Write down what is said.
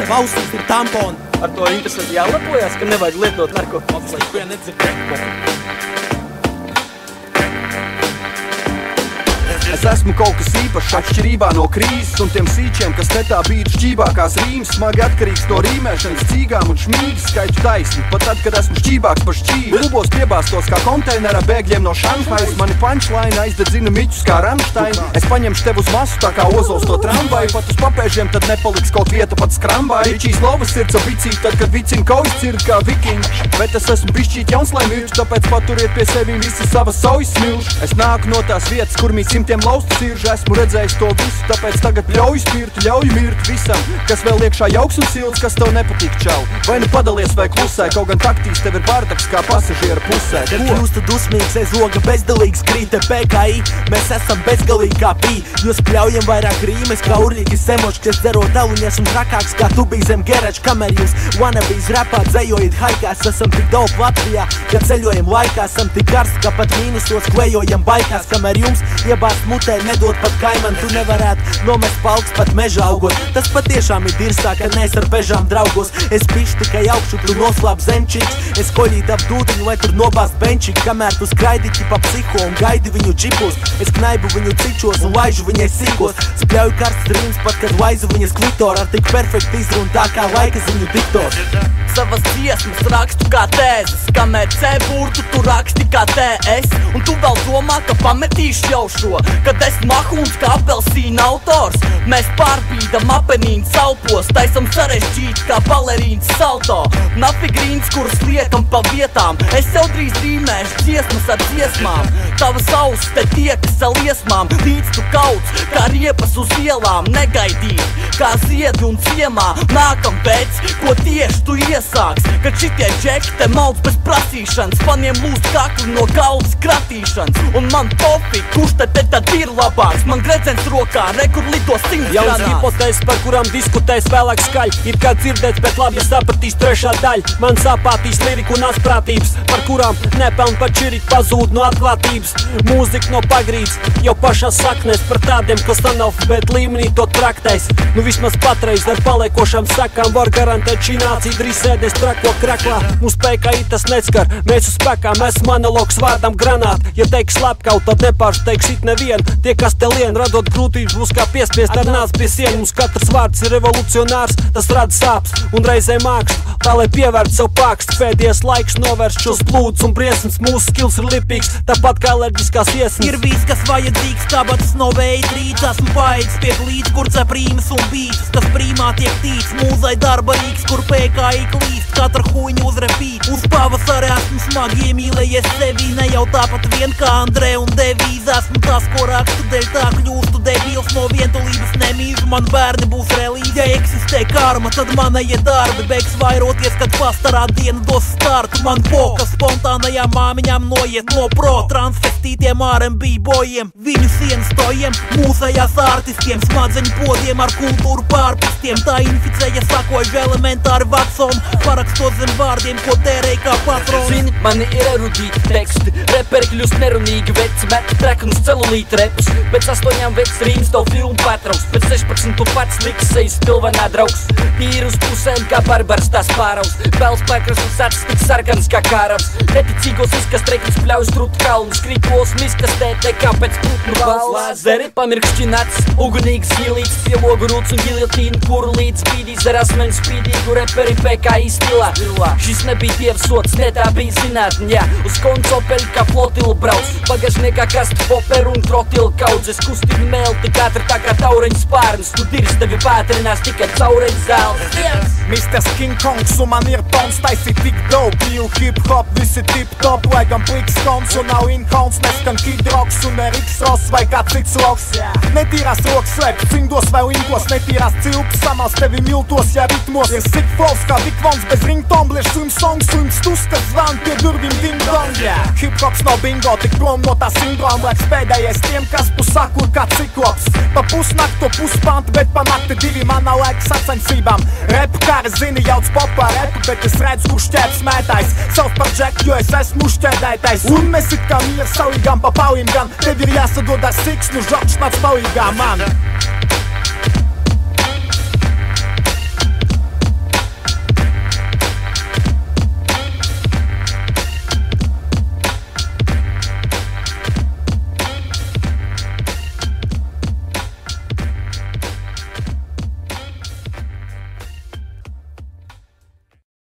tev ausīs ir tamponi. Ar to interesanti jālepojas, ka nevajag lietot narkotikas. Apslēdz, ko nedzirdēt. Es esmu kaut kas īpašs atšķirībā no krīzes un tiem sīčiem, kas netā bīd šķībākās rīmas. Smagi atkarīgs no rīmēšanas, cīgām un šmīgas, skaitu taisni. Pat tad, kad esmu šķībāks par šķīvi. Lubos piebāstos kā konteinerā bēgļiem no Šanhais. Mani punchline aizdedzina miķus kā Rammstein. Es paņemšu tev uz masu tā kā Ozols to tramvaju. Pat uz papēžiem tad nepaliks kaut vieta pat skrambai. Ričīs lovas sirds o vicīt tad, kad vicina kaujas cird kā vikingi. Bet es esmu bišķīt jauns lai milčs, tāpēc paturiet pie sevīm visi savas saujas smilš. Es nāku no tās vietas, kur mīt simtiem laustu siržu, esmu redzējis to visu, tāpēc tagad ļauj spirt, ļauj mirt visam, kas vēl iekšā jauks un silts, kas tev nepatīk čau. Vai nu padalies vai klusē, kaut gan taktīs tev ir bardaks kā pasažiera pusē. Kad kļūstu dusmīgs, aiz loga bezdalīgs krīte PKI, mēs esam bezgalīgi kā pī. Jūs pļaujam vairāk rīmes kā urīgis semošs, kas dzero daluņas un trakāks kā tu bij zem geračs, kamēr jūs wannabīs rapā dzējojat haikās. Esam tik daudz Latvijā, kad ceļojam laikā, esam tik karsti, ka pat mīnusos klejojam baikās, kamēr jums iebāst mutē nedod pat kaiman, tu nevarētu nomest palks pat mežā augot. Tas patiešām ir dirsā, kad nes ar bežām draugos. Es pišu tikai augšu, tu noslāp zemčiks. Es koļīt ap dūdiņu, lai tur nobāst benčik, kamēr tu skraidīti pa psiho un gaidi viņu čipos. Es knaibu viņu cičos un laižu viņai sīkos. Spļauju karsts rīms pat, kad laizu viņas klitoru. Ar tik perfekti izrunu tā kā laika ziņu diktors. Savas dziesmas rakstu kā tēzes, kamēr C burtu tu raksti kā TS. Un tu vēl domā, ka pametīšu jau šo, kad es mahuns kā apelsīna autors. Mēs pārbīdam apenīns salpos, taisam sarežģīt kā balerīns salto. Nafigrīns, kurus liekam pa vietām, es jau drīz rīmēšu dziesmas ar dziesmām. Tavas auss te tiekas ar liesmām, līdz tu kauts kā riepas uz ielām. Negaidīt, kā ziedi un ciemā, nākam pēc, ko tieši tu iesāks. Kad šitie džeki te malc bez prasīšanas, faniem lūst kakli no galvas kratīšanas. Un man topi, kurš te tad ir labāks, man gredzens rokā, rekur lido 100 Jauns granāts. hipotēzes, par kurām diskutēs vēlāk skaļ. Ir kā dzirdēts, bet labi sapratīs trešā daļa. Man sāpātīs liriku un asprātības, par kurām nepeln pa čirik pazūd no atklātības. Mūzika no pagrīdes, jau pašā saknēs par tādiem, kas analfabēt līmenī to traktēs. Nu vismaz patreiz ar paliekošām sakām var garantēt šī nācija drīz sēdēs trako kraklā. Mums PKI tas neskar, mēs uz spēkām esam analogs vārdam granāt. Ja teiks slepkaut, tad nepārsteigs it nevienu. Tie, kas te lien, radot grūtības, būs kā piespiest ar nāc pie sienu. Mums katrs vārds ir revolucionārs, tas rada sāps un reizē mākslu, tā lai pievērt savu pākstu. Pēdējais laiks novērst šos plūdus un briesmas, mūsu skills ir lipīgs, tāpat kā alerģiskās iesnas. Ir viss, kas vajadzīgs, tabatas no veida rīts. Esmu paēdis pie glīdz, kur cep rīmes un bītas, kas prīmā tiek tīts. Mūzai darba rīks, kur PKI klīst, katra huiņa uzrepīt. Uz pavasari esmu smagi iemīlējies sevi, ne jau tāpat vien kā Andrē un Devīze. Esmu tas, ko rakstu dēļ, tā kļūstu debils no vientulības nemīžu. Man bērni būs relīze, ja eksistē karma, tad manējie darbi beigs vairoties, kad pastarā diena dos startu. Man boka spontānajām māmiņām noiet no pro transvestītiem R&B bojiem, viņu sienas stojiem, mūsējās artistiem, smadzeņu podiem ar kultūru pārpistiem. Tā inficēja sakoju elementāri vaksonu, parakstot zem vārdiem, ko tērēja kā patrons. Zini, mani ir erudīti teksti, reperi kļūst nerunīgi veci, met treknus celulīti repus. Pēc 8 vecs rīms to filmu patrauks, pēc 16 tu pats liks sejas pilvenā draugs. Tīri uz pusēm kā barbars tās pāraus, pēls pārkraslas acis tik sarkanas kā kāravs. Neticīgos izkas treknis pļauj strūtu kalnus, krītos miskas tētē kā pēc putnu balvas. Lāzeri pamirkšķināts, ugunīgs gilīts, pie logu rūts un giljotīnu, kuru līdz spīdīs ar asmeni spīdīgu reperi PKI stilā. Šis nebija dievsots, ne tā bija zinātņa, jā, uz koncopeļu kā flotilu brauc, bagažniekā kasti poperu un trotilu kaudzes, kustīgi melti katra tā kā taureņu spārns, tu dirs tevi pātrinās tikai caureņu zelts. Mr. King Kongs un man ir tons, taisi tik dope, new hip-hop, visi tip-top, lai gan pliks kons un nav in-kons, neskan Kid Rocks un Eriks Ross vai kā cits loks. Netīrās rokas slēp, cimdos vai linkos, netīrās cilpas, samals tevi miltos, ja ritmos ir sick flows kā Vikvons bez ringtomblies, swim songs, swim stus, kas zvan pie durvim ding-dong. Hip-hops nav bingo, tik prom no tā sindroma, laiks pēdējais tiem, kas pusakur kā ciklops. Pa pusnaktu, puspantu, bet pa nakti divi man nav laiks sacensībām. Rap kara zini, jauc popā repu, bet es redzu, kurš ķēps mētājs. Savs par džeku, jo es esmu šķēdētais. Un mēs it kā mieru saujīgām pa paujiem gan, tev ir jāsadod ar siksnu, žokš nāc paujīgā man.